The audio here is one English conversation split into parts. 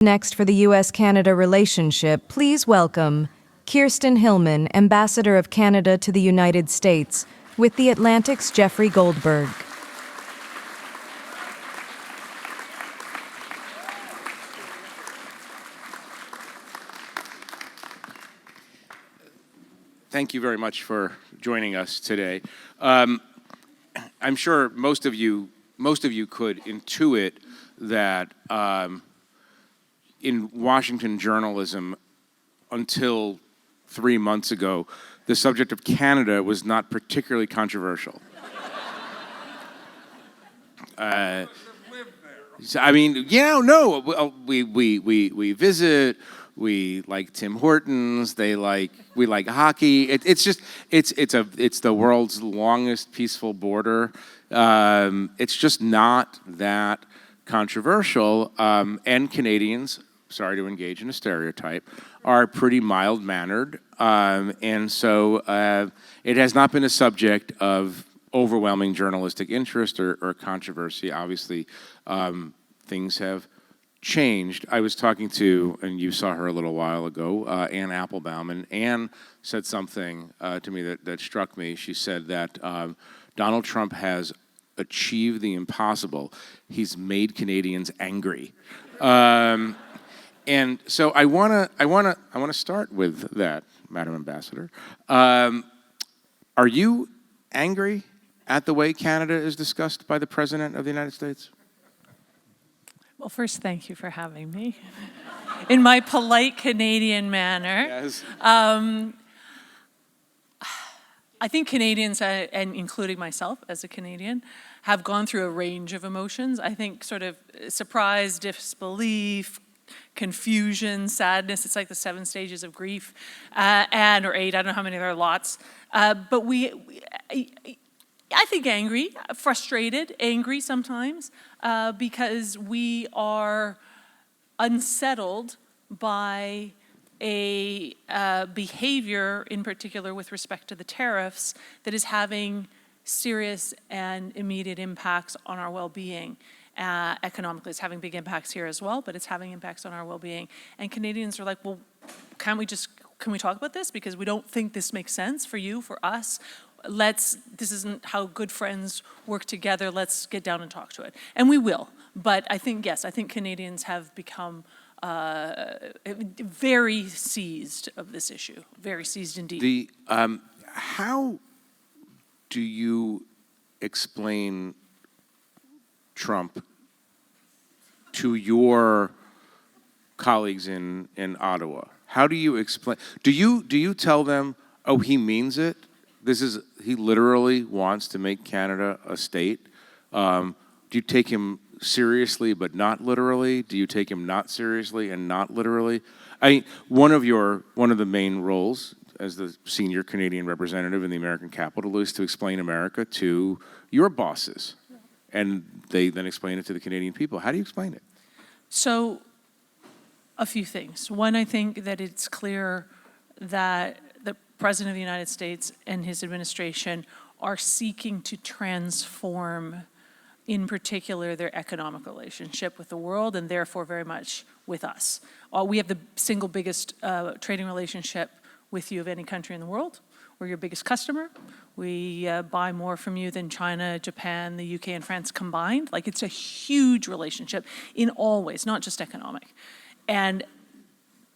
Next, for the U.S.-Canada relationship, please welcome Kirsten Hillman, Ambassador of Canada to the United States, with The Atlantic's Jeffrey Goldberg. Thank you very much for joining us today. I'm sure most of you could intuit that in Washington journalism, until 3 months ago, the subject of Canada was not particularly controversial. I mean, we visit. We like Tim Hortons. We like hockey. It's the world's longest peaceful border. It's just not that controversial. And Canadians, sorry to engage in a stereotype, are pretty mild-mannered. And so it has not been a subject of overwhelming journalistic interest or controversy. Obviously, things have changed. I was talking to, and you saw her a little while ago, Anne Applebaum, and Anne said something to me that struck me. She said that Donald Trump has achieved the impossible. He's made Canadians angry. And so I want to start with that, Madam Ambassador. Are you angry at the way Canada is discussed by the President of the United States? Well, first, thank you for having me in my polite Canadian manner. Yes. I think Canadians, and including myself as a Canadian, have gone through a range of emotions. I think sort of surprise, disbelief, confusion, sadness. It's like the 7 stages of grief, or 8. I don't know how many there are. Lots. But I think angry, frustrated, angry sometimes, because we are unsettled by a behavior, in particular with respect to the tariffs, that is having serious and immediate impacts on our well-being. Economically, it's having big impacts here as well, but it's having impacts on our well-being. And Canadians are like, well, can we talk about this? Because we don't think this makes sense for you, for us. This isn't how good friends work together. Let's get down and talk to it. And we will. But I think Canadians have become very seized of this issue. Very seized indeed. How do you explain Trump to your colleagues in Ottawa? How do you explain? Do you tell them, oh, he means it? He literally wants to make Canada a state. Do you take him seriously but not literally? Do you take him not seriously and not literally? One of the main roles as the senior Canadian representative in the American capital is to explain America to your bosses, and they then explain it to the Canadian people. How do you explain it? So, a few things. One, I think that it's clear that the President of the United States and his administration are seeking to transform, in particular, their economic relationship with the world, and therefore very much with us. We have the single biggest trading relationship with you of any country in the world. We're your biggest customer. We buy more from you than China, Japan, the UK, and France combined. Like, it's a huge relationship in all ways, not just economic. And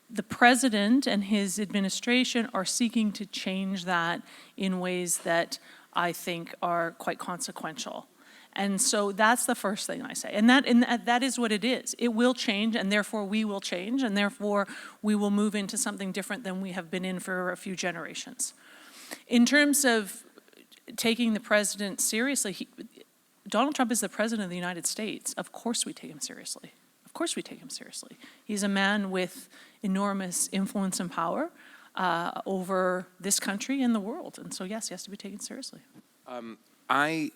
the president and his administration are seeking to change that in ways that I think are quite consequential. And so that's the first thing I say. And that is what it is. It will change, and therefore we will change, and therefore we will move into something different than we have been in for a few generations. In terms of taking the president seriously, Donald Trump is the president of the United States. Of course we take him seriously. Of course we take him seriously. He's a man with enormous influence and power over this country and the world. And so, yes, he has to be taken seriously. I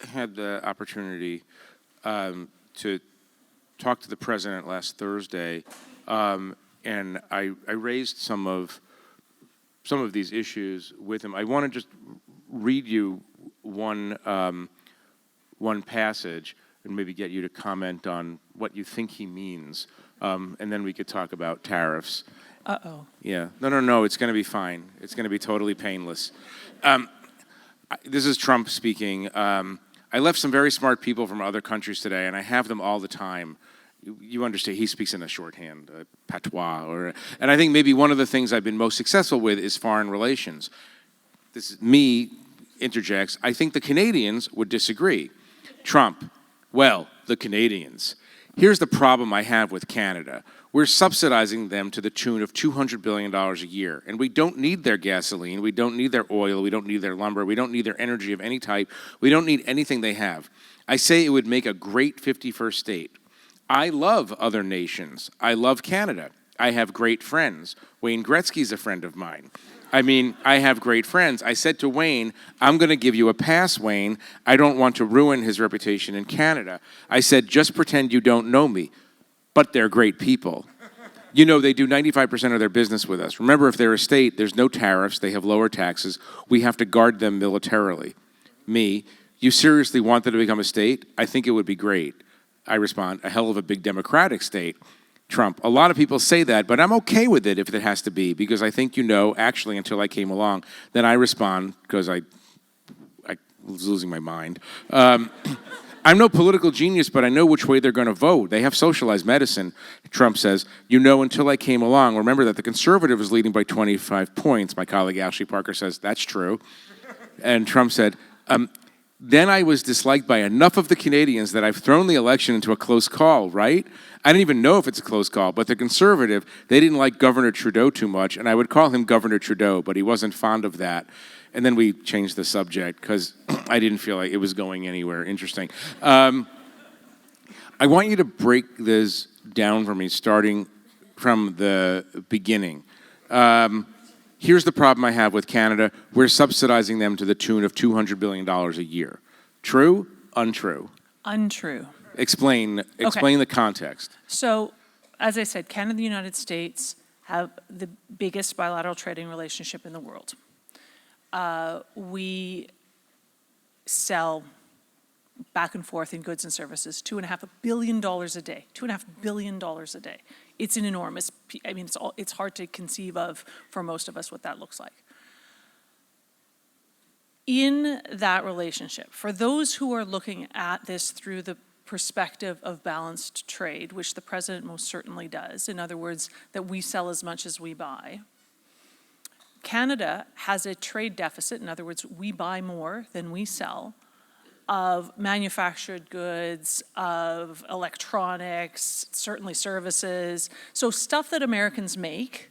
had the opportunity to talk to the president last Thursday, and I raised some of these issues with him. I want to just read you one passage and maybe get you to comment on what you think he means and then we could talk about tariffs. Uh-oh. Yeah. No. It's going to be fine. It's going to be totally painless. This is Trump speaking. I left some very smart people from other countries today, and I have them all the time. You understand, he speaks in a shorthand, patois. And I think maybe one of the things I've been most successful with is foreign relations. This is me interjects. I think the Canadians would disagree. Trump, well, the Canadians. Here's the problem I have with Canada. We're subsidizing them to the tune of $200 billion a year. And we don't need their gasoline. We don't need their oil. We don't need their lumber. We don't need their energy of any type. We don't need anything they have. I say it would make a great 51st state. I love other nations. I love Canada. I have great friends. Wayne Gretzky's a friend of mine. I have great friends. I said to Wayne, I'm going to give you a pass, Wayne. I don't want to ruin his reputation in Canada. I said, just pretend you don't know me. But they're great people. You know, they do 95% of their business with us. Remember, if they're a state, there's no tariffs. They have lower taxes. We have to guard them militarily. Me, you seriously want them to become a state? I think it would be great. I respond, a hell of a big democratic state. Trump, a lot of people say that, but I'm okay with it if it has to be, because I think you know, actually, until I came along, then I respond, because I was losing my mind. I'm no political genius, but I know which way they're going to vote. They have socialized medicine. Trump says, you know, until I came along. Remember that the conservative is leading by 25 points. My colleague Ashley Parker says, that's true. And Trump said, then I was disliked by enough of the Canadians that I've thrown the election into a close call, right? I didn't even know if it's a close call, but the conservative, they didn't like Governor Trudeau too much, and I would call him Governor Trudeau, but he wasn't fond of that. And then we changed the subject because I didn't feel like it was going anywhere interesting. I want you to break this down for me, starting from the beginning. Here's the problem I have with Canada. We're subsidizing them to the tune of $200 billion a year. True? Untrue? Untrue. Explain the context. So, as I said, Canada and the United States have the biggest bilateral trading relationship in the world. We sell back and forth in goods and services, $2.5 billion a day, $2.5 billion a day. It's an enormous, it's hard to conceive of for most of us what that looks like. In that relationship, for those who are looking at this through the perspective of balanced trade, which the president most certainly does, in other words, that we sell as much as we buy, Canada has a trade deficit, in other words, we buy more than we sell, of manufactured goods, of electronics, certainly services. So stuff that Americans make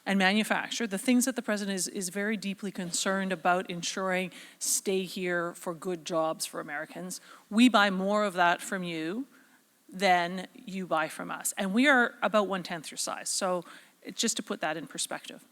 and manufacture, the things that the president is very deeply concerned about ensuring stay here for good jobs for Americans. We buy more of that from you than you buy from us. And we are about 1/10 your size. So just to put that in perspective.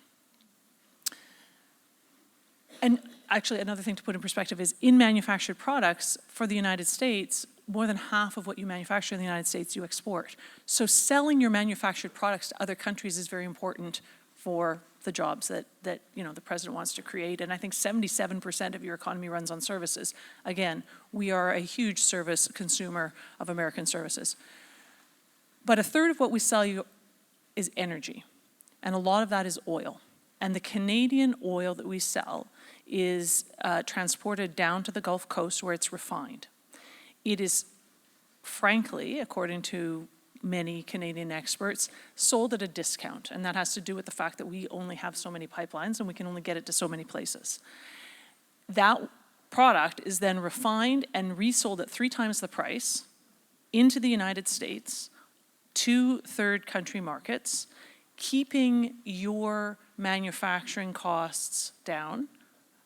And actually, another thing to put in perspective is in manufactured products for the United States, more than half of what you manufacture in the United States you export. So selling your manufactured products to other countries is very important for the jobs that the president wants to create. And I think 77% of your economy runs on services. Again, we are a huge service consumer of American services. But a third of what we sell you is energy. And a lot of that is oil. And the Canadian oil that we sell is transported down to the Gulf Coast where it's refined. It is, frankly, according to many Canadian experts, sold at a discount. And that has to do with the fact that we only have so many pipelines and we can only get it to so many places. That product is then refined and resold at 3 times the price into the United States to third country markets, keeping your manufacturing costs down,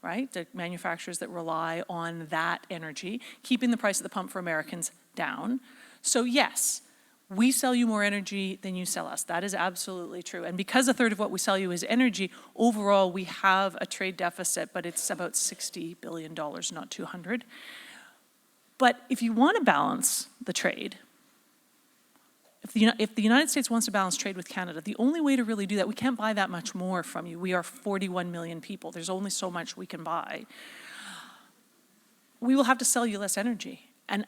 right? The manufacturers that rely on that energy, keeping the price at the pump for Americans down. So yes, we sell you more energy than you sell us. That is absolutely true. And because a third of what we sell you is energy, overall we have a trade deficit, but it's about $60 billion, not 200. But if you want to balance the trade, if the United States wants to balance trade with Canada, the only way to really do that, we can't buy that much more from you. We are 41 million people. There's only so much we can buy. We will have to sell you less energy. And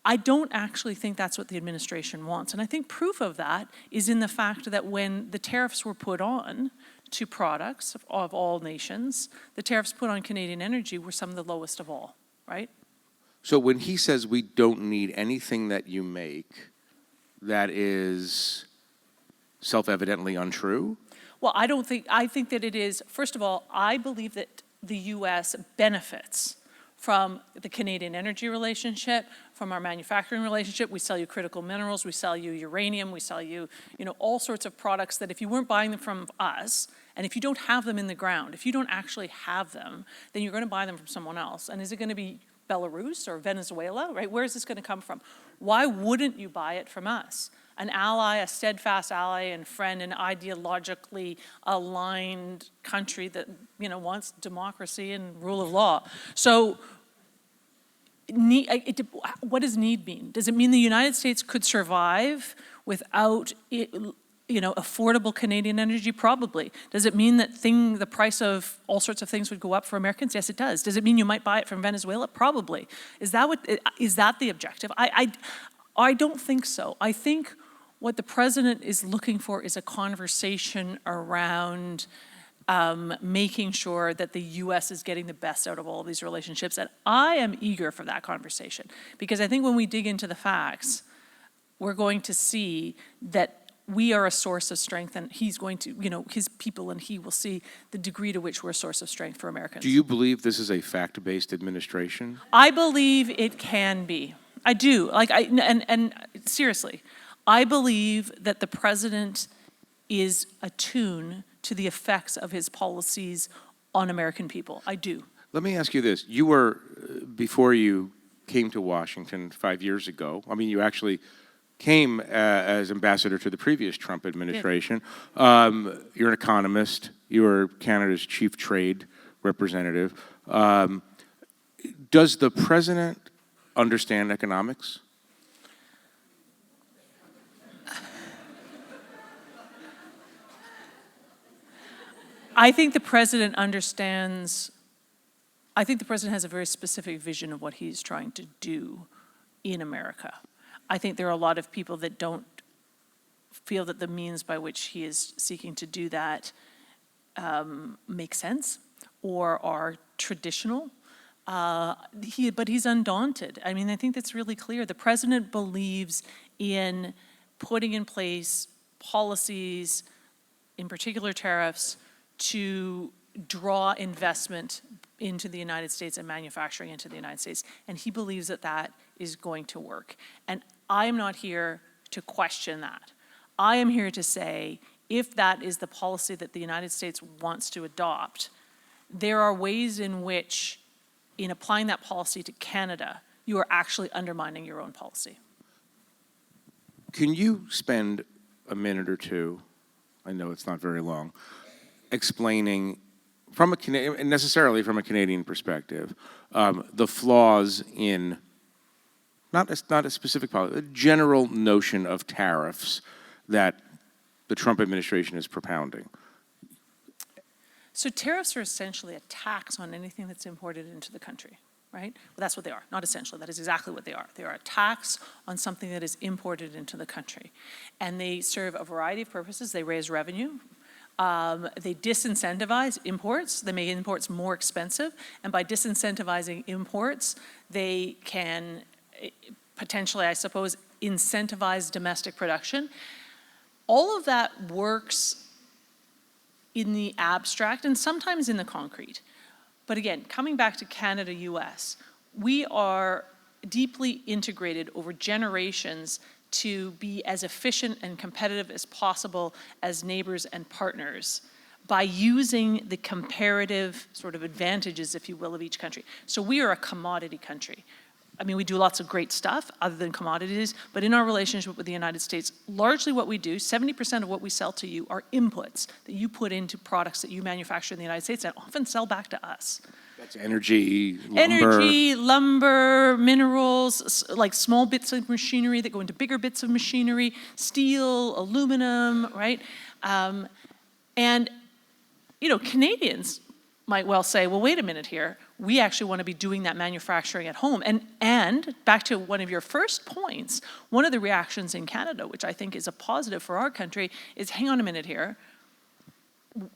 I don't actually think that's what the administration wants. And I think proof of that is in the fact that when the tariffs were put on to products of all nations, the tariffs put on Canadian energy were some of the lowest of all, right? So when he says we don't need anything that you make, that is self-evidently untrue? Well, I think that it is, first of all, I believe that the U.S. benefits from the Canadian energy relationship, from our manufacturing relationship. We sell you critical minerals, we sell you uranium, we sell you, all sorts of products that if you weren't buying them from us, and if you don't have them in the ground, if you don't actually have them, then you're going to buy them from someone else. And is it going to be Belarus or Venezuela, right? Where is this going to come from? Why wouldn't you buy it from us? An ally, a steadfast ally and friend, an ideologically aligned country that, wants democracy and rule of law. So what does need mean? Does it mean the United States could survive without affordable Canadian energy? Probably. Does it mean that the price of all sorts of things would go up for Americans? Yes, it does. Does it mean you might buy it from Venezuela? Probably. Is that the objective? I don't think so. I think what the president is looking for is a conversation around making sure that the U.S. is getting the best out of all of these relationships. And I am eager for that conversation because I think when we dig into the facts, we're going to see that we are a source of strength, and he's going to, his people and he will see the degree to which we're a source of strength for Americans. Do you believe this is a fact-based administration? I believe it can be. I do. And seriously, I believe that the president is attuned to the effects of his policies on American people. I do. Let me ask you this. You were, before you came to Washington 5 years ago, you actually came as ambassador to the previous Trump administration. You're an economist. You were Canada's chief trade representative. Does the president understand economics? I think the president understands, I think the president has a very specific vision of what he's trying to do in America. I think there are a lot of people that don't feel that the means by which he is seeking to do that make sense or are traditional. But he's undaunted. I think that's really clear. The president believes in putting in place policies, in particular tariffs, to draw investment into the United States and manufacturing into the United States. And he believes that that is going to work. And I am not here to question that. I am here to say, if that is the policy that the United States wants to adopt, there are ways in which, in applying that policy to Canada, you are actually undermining your own policy. Can you spend a minute or two, I know it's not very long, explaining, necessarily from a Canadian perspective, the flaws in, not a specific policy, a general notion of tariffs that the Trump administration is propounding? So tariffs are essentially a tax on anything that's imported into the country, right? Well, that's what they are. Not essentially, that is exactly what they are. They are a tax on something that is imported into the country. And they serve a variety of purposes. They raise revenue. They disincentivize imports. They make imports more expensive. And by disincentivizing imports, they can potentially, I suppose, incentivize domestic production. All of that works in the abstract and sometimes in the concrete. But again, coming back to Canada, US, we are deeply integrated over generations to be as efficient and competitive as possible as neighbors and partners by using the comparative sort of advantages, if you will, of each country. So we are a commodity country. We do lots of great stuff other than commodities, but in our relationship with the United States, largely what we do, 70% of what we sell to you are inputs that you put into products that you manufacture in the United States and often sell back to us. That's energy, lumber. Energy, lumber, minerals, like small bits of machinery that go into bigger bits of machinery, steel, aluminum, right? And, Canadians might well say, well, wait a minute here. We actually want to be doing that manufacturing at home. And back to one of your first points, one of the reactions in Canada, which I think is a positive for our country, is hang on a minute here.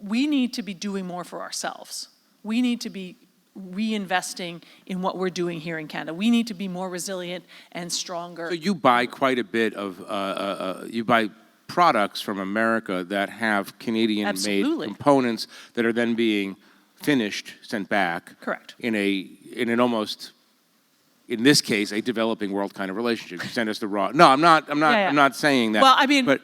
We need to be doing more for ourselves. We need to be reinvesting in what we're doing here in Canada. We need to be more resilient and stronger. So you buy quite a bit of, you buy products from America that have Canadian-made components that are then being finished, sent back. Correct. In an almost, in this case, a developing world kind of relationship. You send us the raw. No, I'm not saying that. Well, I mean, but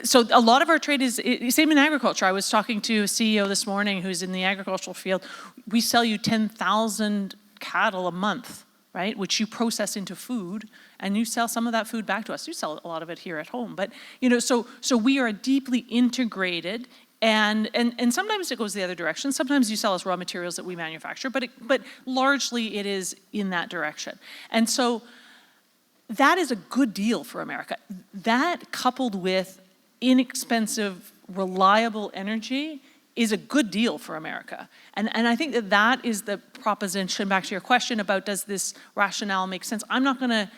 so a lot of our trade is same in agriculture. I was talking to a CEO this morning who's in the agricultural field. We sell you 10,000 cattle a month, right? Which you process into food, and you sell some of that food back to us. You sell a lot of it here at home, but so we are deeply integrated. And sometimes it goes the other direction. Sometimes you sell us raw materials that we manufacture, but largely it is in that direction. And so that is a good deal for America. That coupled with inexpensive, reliable energy is a good deal for America. And I think that is the proposition, back to your question about does this rationale make sense? I'm not gonna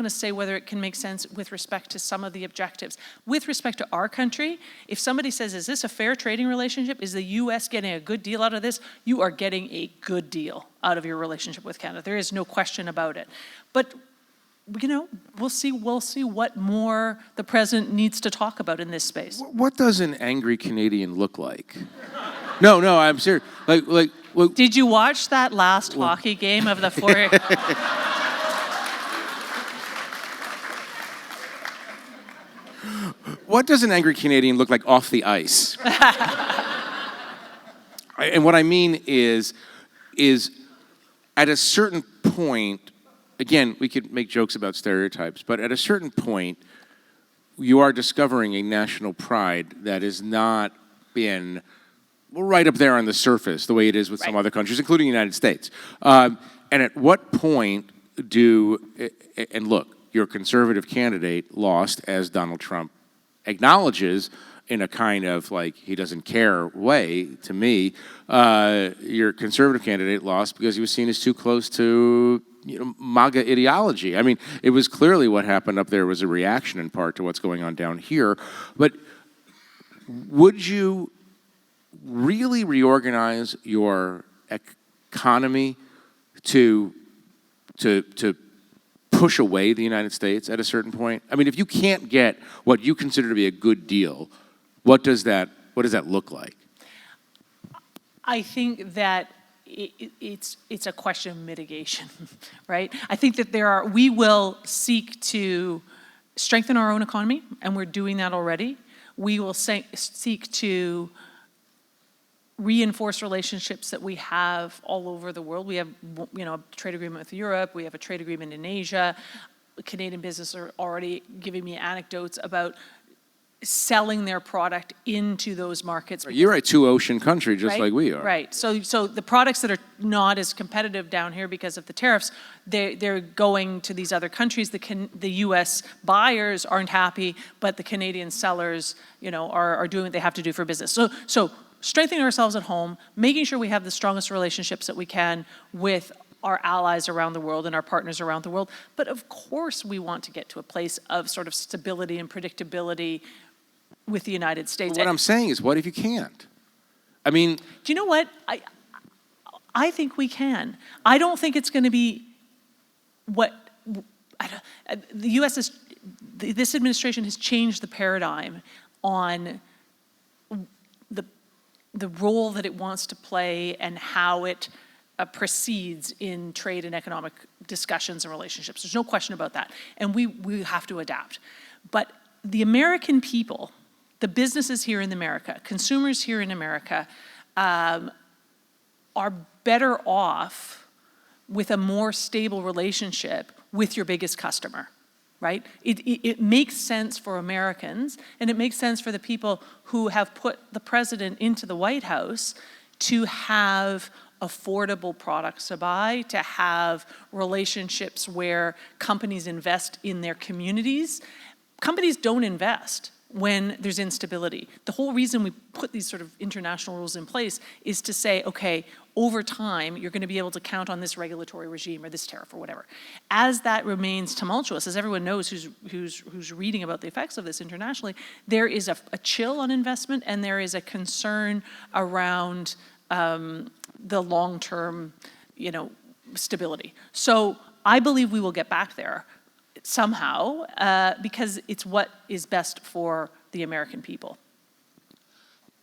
say whether it can make sense with respect to some of the objectives. With respect to our country, if somebody says, is this a fair trading relationship? Is the US getting a good deal out of this? You are getting a good deal out of your relationship with Canada. There is no question about it. But we'll see what more the president needs to talk about in this space. what does an angry Canadian look like? No, I'm serious. Did you watch that last hockey game of the four? What does an angry Canadian look like off the ice? And what I mean is at a certain point, again, we could make jokes about stereotypes, but at a certain point, you are discovering a national pride that has not been right up there on the surface, the way it is with some other countries, including the United States. And at what point and look, your conservative candidate lost, as Donald Trump acknowledges, in a kind of like he doesn't care way, to me, your conservative candidate lost because he was seen as too close to MAGA ideology. I mean, it was clearly what happened up there was a reaction in part to what's going on down here. But would you really reorganize your economy to push away the United States at a certain point? I mean, if you can't get what you consider to be a good deal, what does that look like? I think that it's a question of mitigation, right? I think that we will seek to strengthen our own economy, and we're doing that already. We will seek to reinforce relationships that we have all over the world. We have, a trade agreement with Europe. We have a trade agreement in Asia. Canadian businesses are already giving me anecdotes about selling their product into those markets. You're a two-ocean country, just like we are. Right. So the products that are not as competitive down here because of the tariffs, they're going to these other countries. The U.S. buyers aren't happy, but the Canadian sellers, are doing what they have to do for business. So strengthening ourselves at home, making sure we have the strongest relationships that we can with our allies around the world and our partners around the world. But of course, we want to get to a place of sort of stability and predictability with the United States. What I'm saying is, what if you can't? I mean... Do you know what? I think we can. I don't think it's going to be what... the U.S. this administration has changed the paradigm on the role that it wants to play and how it proceeds in trade and economic discussions and relationships. There's no question about that. And we have to adapt. But the American people, the businesses here in America, consumers here in America, are better off with a more stable relationship with your biggest customer, right? It makes sense for Americans, and it makes sense for the people who have put the president into the White House to have affordable products to buy, to have relationships where companies invest in their communities. Companies don't invest when there's instability. The whole reason we put these sort of international rules in place is to say, okay, over time, you're going to be able to count on this regulatory regime or this tariff or whatever. As that remains tumultuous, as everyone knows who's reading about the effects of this internationally, there is a chill on investment, and there is a concern around the long-term, stability. So I believe we will get back there somehow because it's what is best for the American people.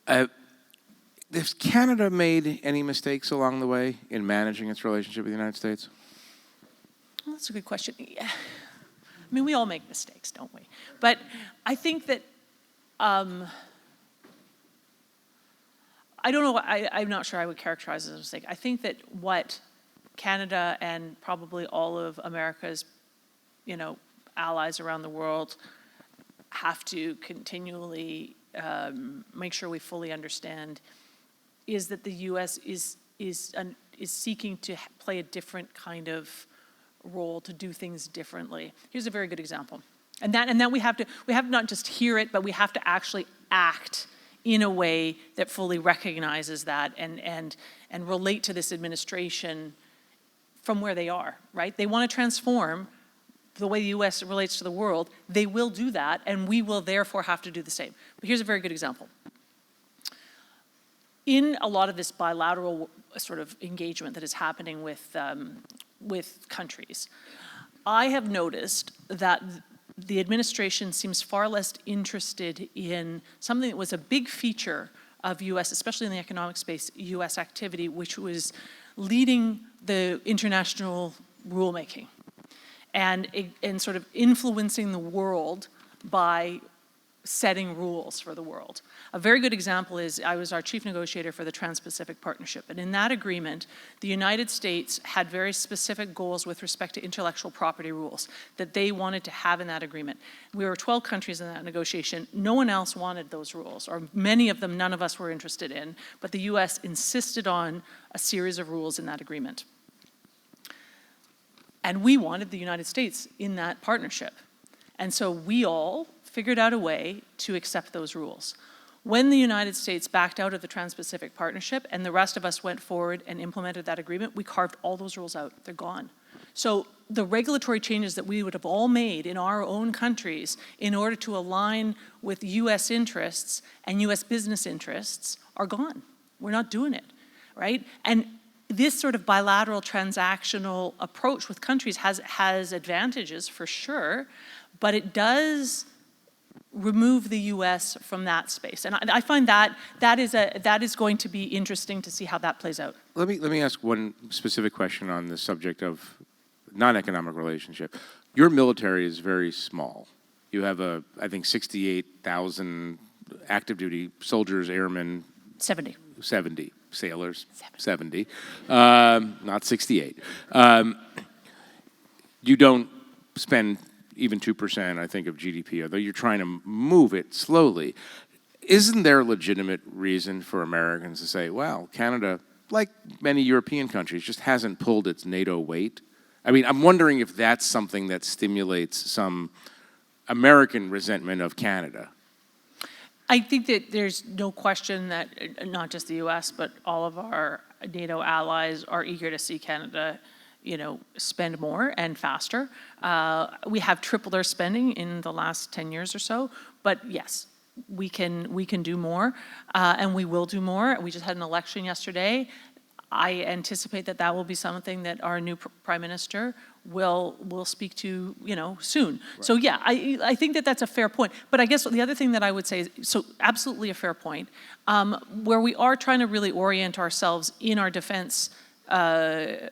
Has Canada made any mistakes along the way in managing its relationship with the United States? Well, that's a good question. Yeah. I mean, we all make mistakes, don't we? But I think that, I don't know, I'm not sure I would characterize it as a mistake. I think that what Canada and probably all of America's, allies around the world have to continually make sure we fully understand is that the U.S. is seeking to play a different kind of role, to do things differently. Here's a very good example, and that we have to not just hear it, but we have to actually act in a way that fully recognizes that and relate to this administration from where they are. Right? They want to transform the way the U.S. relates to the world. They will do that, and we will therefore have to do the same. But here's a very good example. In a lot of this bilateral sort of engagement that is happening with countries, I have noticed that the administration seems far less interested in something that was a big feature of U.S., especially in the economic space, U.S. activity, which was leading the international rulemaking and sort of influencing the world by setting rules for the world. A very good example is I was our chief negotiator for the Trans-Pacific Partnership, and in that agreement, the United States had very specific goals with respect to intellectual property rules that they wanted to have in that agreement. We were 12 countries in that negotiation. No one else wanted those rules, or many of them none of us were interested in, but the U.S. insisted on a series of rules in that agreement. And we wanted the United States in that partnership. And so we all figured out a way to accept those rules. When the United States backed out of the Trans-Pacific Partnership and the rest of us went forward and implemented that agreement, we carved all those rules out. They're gone. So the regulatory changes that we would have all made in our own countries in order to align with U.S. interests and U.S. business interests are gone. We're not doing it, right? And this sort of bilateral transactional approach with countries has advantages for sure, but it does remove the U.S. from that space. And I find that is going to be interesting to see how that plays out. Let me ask one specific question on the subject of non-economic relationship. Your military is very small. You have I think 68,000 active duty soldiers, airmen. 70 sailors. 70. Not 68. You don't spend even 2%, I think, of GDP, although you're trying to move it slowly. Isn't there a legitimate reason for Americans to say, well, Canada, like many European countries, just hasn't pulled its NATO weight? I mean, I'm wondering if that's something that stimulates some American resentment of Canada. I think that there's no question that not just the U.S., but all of our NATO allies are eager to see Canada spend more and faster. We have tripled our spending in the last 10 years or so, but yes, we can do more, and we will do more. We just had an election yesterday. I anticipate that will be something that our new prime minister will speak to, soon. Right. So yeah, I think that's a fair point. But I guess the other thing that I would say is, so absolutely a fair point, where we are trying to really orient ourselves in our defense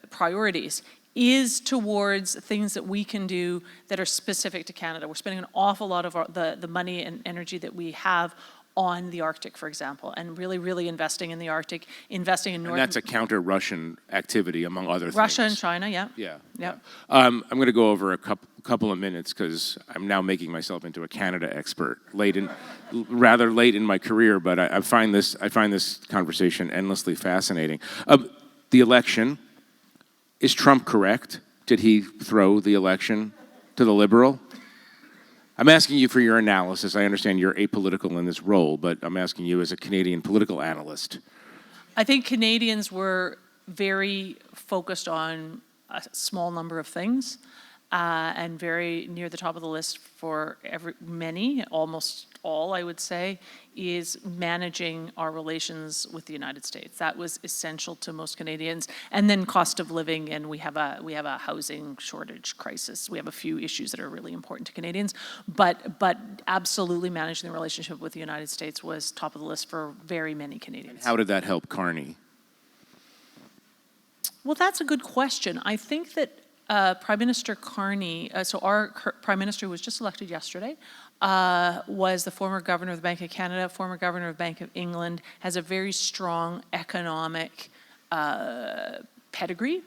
priorities is towards things that we can do that are specific to Canada. We're spending an awful lot of the money and energy that we have on the Arctic, for example, and really, really investing in the Arctic, investing in North. And that's a counter-Russian activity, among other things. Russia and China, yeah. Yeah. I'm going to go over a couple of minutes because I'm now making myself into a Canada expert rather late in my career, but I find this conversation endlessly fascinating. The election, is Trump correct? Did he throw the election to the Liberal? I'm asking you for your analysis. I understand you're apolitical in this role, but I'm asking you as a Canadian political analyst. I think Canadians were very focused on a small number of things, and very near the top of the list for many, almost all, I would say, is managing our relations with the United States. That was essential to most Canadians. And then cost of living, and we have a housing shortage crisis. We have a few issues that are really important to Canadians, but absolutely managing the relationship with the United States was top of the list for very many Canadians. How did that help Carney? Well, that's a good question. I think that Prime Minister Carney, so our Prime Minister was just elected yesterday, was the former governor of the Bank of Canada, former governor of Bank of England, has a very strong economic pedigree.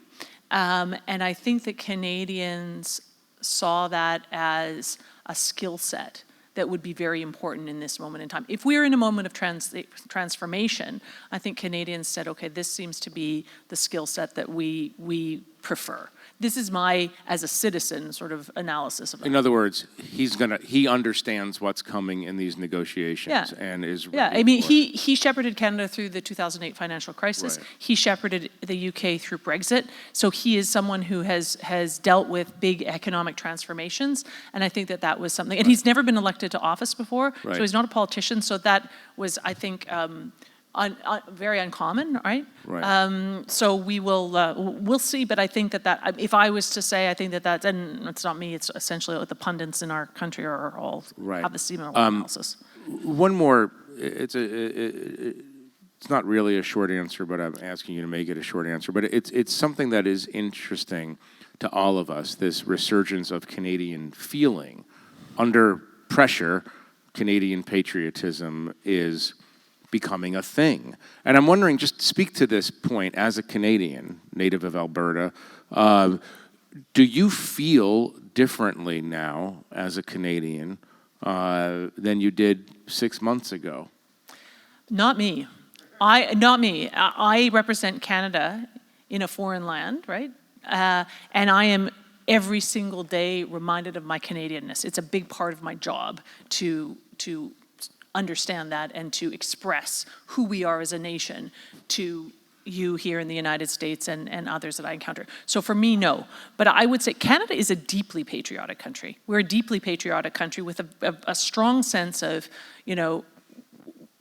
And I think that Canadians saw that as a skill set that would be very important in this moment in time. If we're in a moment of transformation, I think Canadians said, okay, this seems to be the skill set that we prefer. This is my, as a citizen, sort of analysis of that. In other words, he understands what's coming in these negotiations and is ready. Yeah, I mean, he shepherded Canada through the 2008 financial crisis. Right. He shepherded the UK through Brexit. So he is someone who has dealt with big economic transformations. And I think that was something, and he's never been elected to office before. Right. So he's not a politician. So that was, I think, very uncommon, right? Right. So we'll see, but I think that if I was to say, I think that's, and it's not me, it's essentially what the pundits in our country are all have the similar analysis. One more, it's not really a short answer, but I'm asking you to make it a short answer, but it's something that is interesting to all of us, this resurgence of Canadian feeling. Under pressure, Canadian patriotism is becoming a thing. And I'm wondering, just speak to this point as a Canadian, native of Alberta, do you feel differently now as a Canadian than you did 6 months ago? Not me. I represent Canada in a foreign land, right? And I am every single day reminded of my Canadianness. It's a big part of my job to understand that and to express who we are as a nation to you here in the United States and others that I encounter. So for me, no. But I would say Canada is a deeply patriotic country. We're a deeply patriotic country with a strong sense of,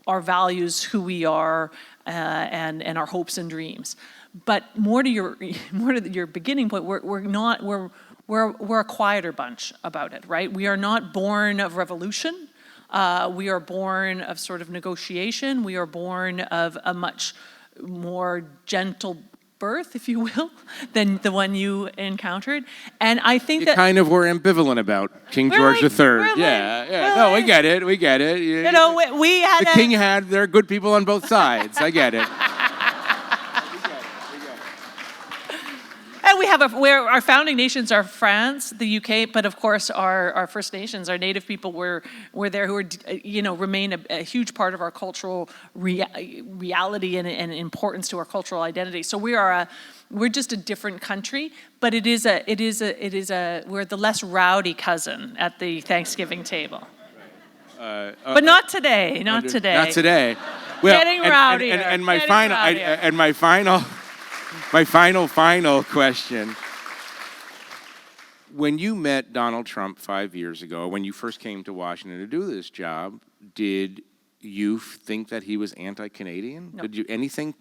our values, who we are, and our hopes and dreams. But more to your beginning point, we're a quieter bunch about it, right? We are not born of revolution. We are born of sort of negotiation. We are born of a much more gentle birth, if you will, than the one you encountered. And I think that kind of were ambivalent about King George III. No, we get it. We had the king there are good people on both sides. I get it. And we have our founding nations are France, the UK, but of course our First Nations, our Native people were there who are, remain a huge part of our cultural reality and importance to our cultural identity. So we're just a different country, but it is a we're the less rowdy cousin at the Thanksgiving table. But not today, not today. Not today. Well, getting rowdier. And my final question. When you met Donald Trump 5 years ago, when you first came to Washington to do this job, did you think that he was anti-Canadian? No. Did you anything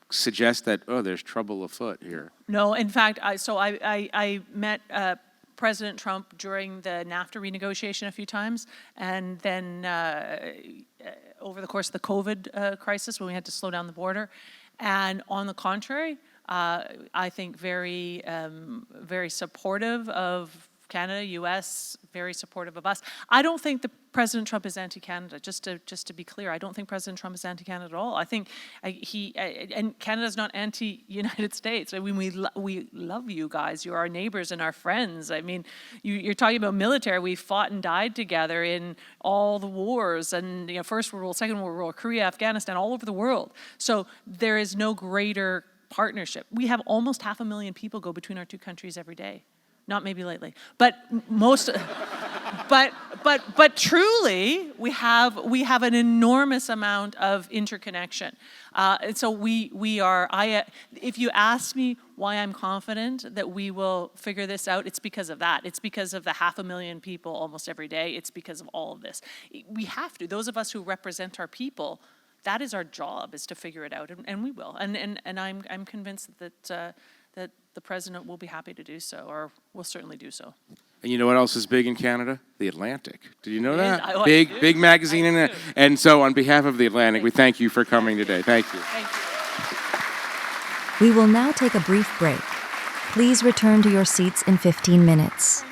suggest that, there's trouble afoot here? No, in fact, I met President Trump during the NAFTA renegotiation a few times, and then over the course of the COVID crisis when we had to slow down the border. And on the contrary, I think very supportive of Canada, U.S., very supportive of us. I don't think that President Trump is anti-Canada. Just to be clear, I don't think President Trump is anti-Canada at all. I think and Canada's not anti-United States. I mean, we love you guys. You're our neighbors and our friends. I mean, you're talking about military. We fought and died together in all the wars, and First World War, Second World War, Korea, Afghanistan, all over the world. So there is no greater partnership. We have almost 500,000 people go between our two countries every day. Not maybe lately, but most. But truly, we have an enormous amount of interconnection. And so we are, if you ask me why I'm confident that we will figure this out, it's because of that. It's because of the 500,000 people almost every day. It's because of all of this. We have to. Those of us who represent our people, that is our job, is to figure it out, and we will. And I'm convinced that the president will be happy to do so, or will certainly do so. And you know what else is big in Canada? The Atlantic. Did you know that? I Big magazine in it. And so on behalf of the Atlantic, we thank you for coming today. Thank you. Thank you. We will now take a brief break. Please return to your seats in 15 minutes.